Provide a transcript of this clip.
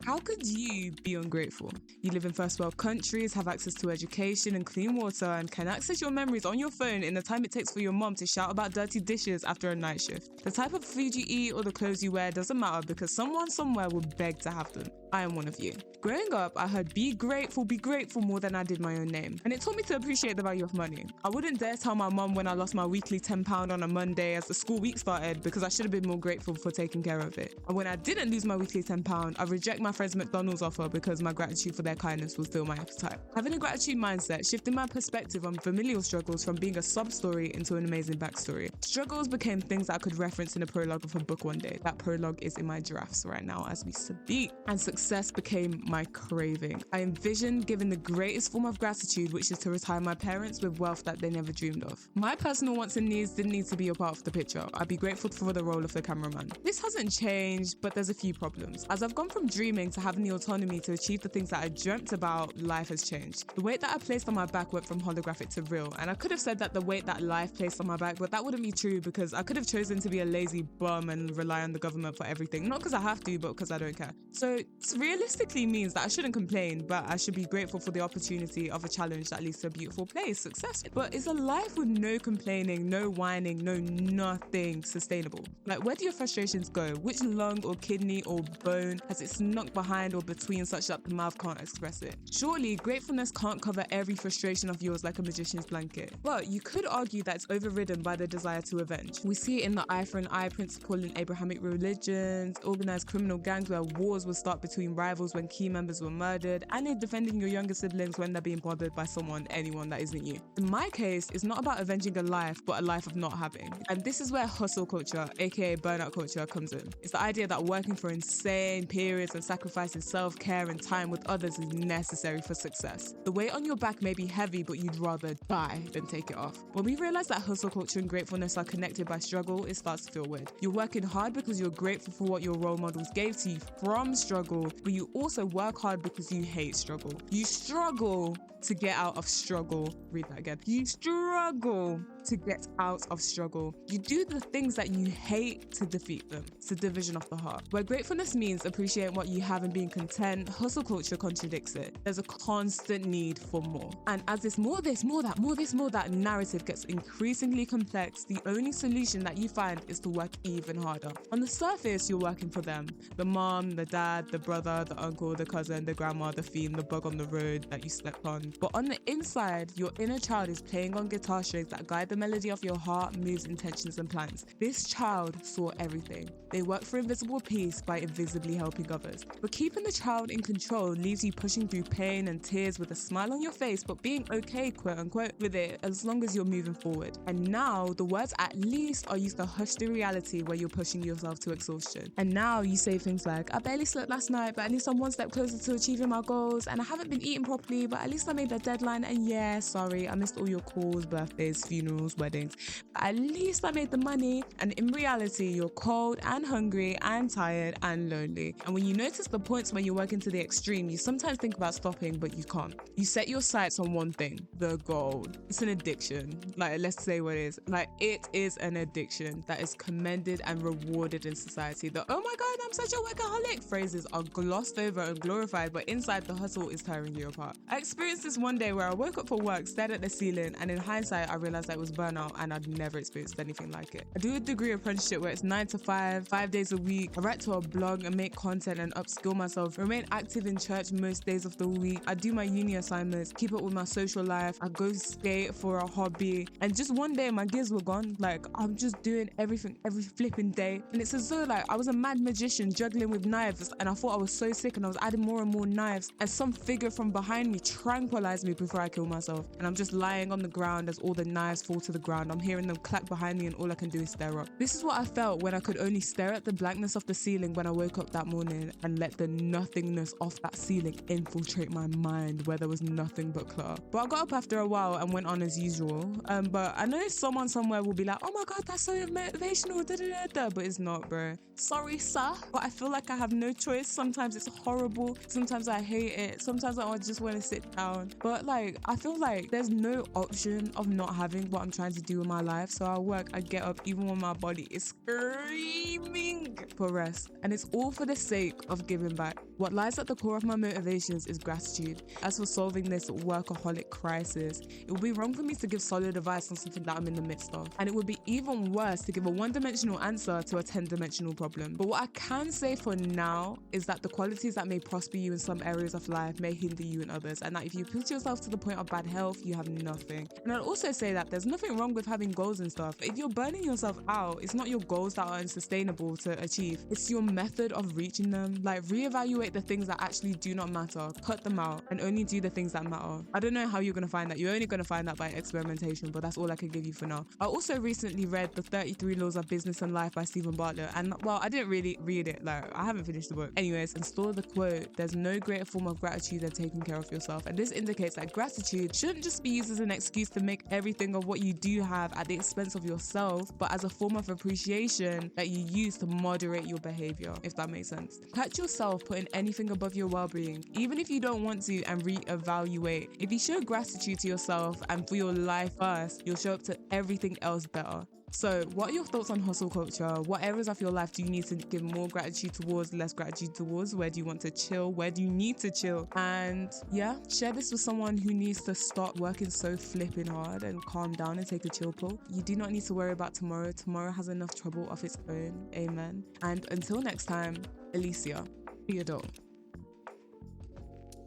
How could you be ungrateful? You live in first world countries, have access to education and clean water, and can access your memories on your phone in the time it takes for your mom to shout about dirty dishes after a night shift. The type of food you eat or the clothes you wear doesn't matter because someone somewhere will beg to have them. I am one of you. Growing up, I heard be grateful more than I did my own name. And it taught me to appreciate the value of money. I wouldn't dare tell my mum when I lost my weekly £10 on a Monday as the school week started because I should have been more grateful for taking care of it. And when I didn't lose my weekly £10, I reject my friend's McDonald's offer because my gratitude for their kindness will fill my appetite. Having a gratitude mindset shifted my perspective on familial struggles from being a sub-story into an amazing backstory. Struggles became things that I could reference in a prologue of a book one day. That prologue is in my drafts right now as we speak. And success became my craving. I envisioned giving the greatest form of gratitude, which is to retire my parents with wealth that they never dreamed of. My personal wants and needs didn't need to be a part of the picture. I'd be grateful for the role of the cameraman. This hasn't changed, but there's a few problems. As I've gone from dreaming to having the autonomy to achieve the things that I dreamt about, life has changed. The weight that I placed on my back went from holographic to real, and I could have said that the weight that life placed on my back, but that wouldn't be true because I could have chosen to be a lazy bum and rely on the government for everything. Not because I have to, but because I don't care. So it realistically means that I shouldn't complain, but I should be grateful for the opportunity of a challenge that leads to a beautiful place, success. But is a life with no complaining, no whining, no nothing sustainable? Like, where do your frustrations go? Which lung or kidney or bone has it snuck behind or between such that the mouth can't express it? Surely, gratefulness can't cover every frustration of yours like a magician's blanket. Well, you could argue that it's overridden by the desire to avenge. We see it in the eye for an eye principle in Abrahamic religions, organized criminal gangs where wars would start between rivals when key members were murdered, and in defending your younger siblings when they're being bothered by anyone that isn't you. In my case, it's not about avenging a life, but a life of not having. And this is where hustle culture, aka burnout culture, comes in. It's the idea that working for insane periods and sacrificing self-care and time with others is necessary for success. The weight on your back may be heavy, but you'd rather die than take it off. When we realize that hustle culture and gratefulness are connected by struggle, it starts to feel weird. You're working hard because you're grateful for what your role models gave to you from struggle, but you also work hard because you hate struggle. You struggle to get out of struggle. Read that again. You struggle to get out of struggle. You do the things that you hate to defeat them. It's a division of the heart. Where gratefulness means appreciating what you have and being content, hustle culture contradicts it. There's a constant need for more. And as this more that narrative gets increasingly complex, the only solution that you find is to work even harder. On the surface, you're working for them. The mom, the dad, the brother, the uncle, the cousin, the grandma, the fiend, the bug on the road that you slept on. But on the inside, your inner child is playing on guitar strings that guide the melody of your heart, moves, intentions, and plans. This child saw everything. They work for invisible peace by invisibly helping others. But keeping the child in control leaves you pushing through pain and tears with a smile on your face, but being okay, quote unquote, with it as long as you're moving forward. And now the words "at least" are used to hush the reality where you're pushing yourself to exhaustion. And now you say things like, I barely slept last night, but at least I'm one step closer to achieving my goals. And I haven't been eating properly, but at least I made the deadline. And yeah, sorry, I missed all your calls, birthdays, funerals, weddings. But at least I made the money. And in reality, you're cold and hungry and tired and lonely. And when you notice the points when you're working to the extreme, you sometimes think about stopping, but you can't. You set your sights on one thing, the goal. It's an addiction. Like, let's say what it is. Like, it is an addiction that is commended and rewarded in society. The "oh my God, I'm such a workaholic" phrases are glossed over and glorified, but inside the hustle is tearing you apart. I experienced this one day where I woke up for work, stared at the ceiling, and in hindsight, I realized that it was burnout and I'd never experienced anything like it. I do a degree apprenticeship where it's 9 to 5, 5 days a week. I write to a blog and make content and upskill myself, remain active in church most days of the week. I do my uni assignments, keep up with my social life. I go skate for a hobby. And just one day my gears were gone. Like, I'm just doing everything every flipping day. And it's as though like I was a mad magician juggling with knives, and I thought I was so sick and I was adding more and more knives, and some figure from behind me tranquilized me before I kill myself. And I'm just lying on the ground as all the knives fall to the ground. I'm hearing them clack behind me and all I can do is stare up. This is what I felt when I could only stare at the blankness of the ceiling when I woke up that morning and let the nothingness of that ceiling infiltrate my mind where there was nothing but clutter. But I got up after a while and went on as usual. But I know someone somewhere will be like, oh my God, that's so motivational, da, da, da, da. But it's not, bro. Sorry, sir. But I feel like I have no choice. Sometimes it's horrible. Sometimes I hate it. Sometimes I just want to sit down. But like, I feel like there's no option of not having what I'm trying to do in my life. So I work, I get up, even when my body is screaming for rest. And it's all for the sake of giving back. What lies at the core of my motivations is gratitude. As for solving this workaholic crisis, it would be wrong for me to give solid advice on something that I'm in the midst of. And it would be even worse to give a one-dimensional answer to a 10-dimensional problem. But what I can say for now is that the qualities that may prosper you in some areas of life may hinder you in others, and that if you push yourself to the point of bad health, you have nothing. And I'll also say that there's nothing wrong with having goals and stuff. If you're burning yourself out, it's not your goals that are unsustainable to achieve. It's your method of reaching them. Like, reevaluate the things that actually do not matter, cut them out, and only do the things that matter. I don't know how you're going to find that. You're only going to find that by experimentation, but that's all I can give you for now. I also recently read The 33 Laws of Business and Life by Stephen Bartlett, and well, I didn't really read it. Like, I haven't finished the book. Anyways, install the quote, "There's no greater form of gratitude than taking care of yourself." And this indicates that gratitude shouldn't just be used as an excuse to make everything of what you do have at the expense of yourself, but as a form of appreciation that you use to moderate your behavior, if that makes sense. Catch yourself putting anything above your well-being, even if you don't want to, and reevaluate. If you show gratitude to yourself and for your life first, you'll show up to everything else better. So what are your thoughts on hustle culture? What areas of your life do you need to give more gratitude towards, less gratitude towards? Where do you want to chill? Where do you need to chill? And yeah, share this with someone who needs to stop working so flipping hard and calm down and take a chill pill. You do not need to worry about tomorrow. Tomorrow has enough trouble of its own. Amen. And until next time, Alicia, be adult.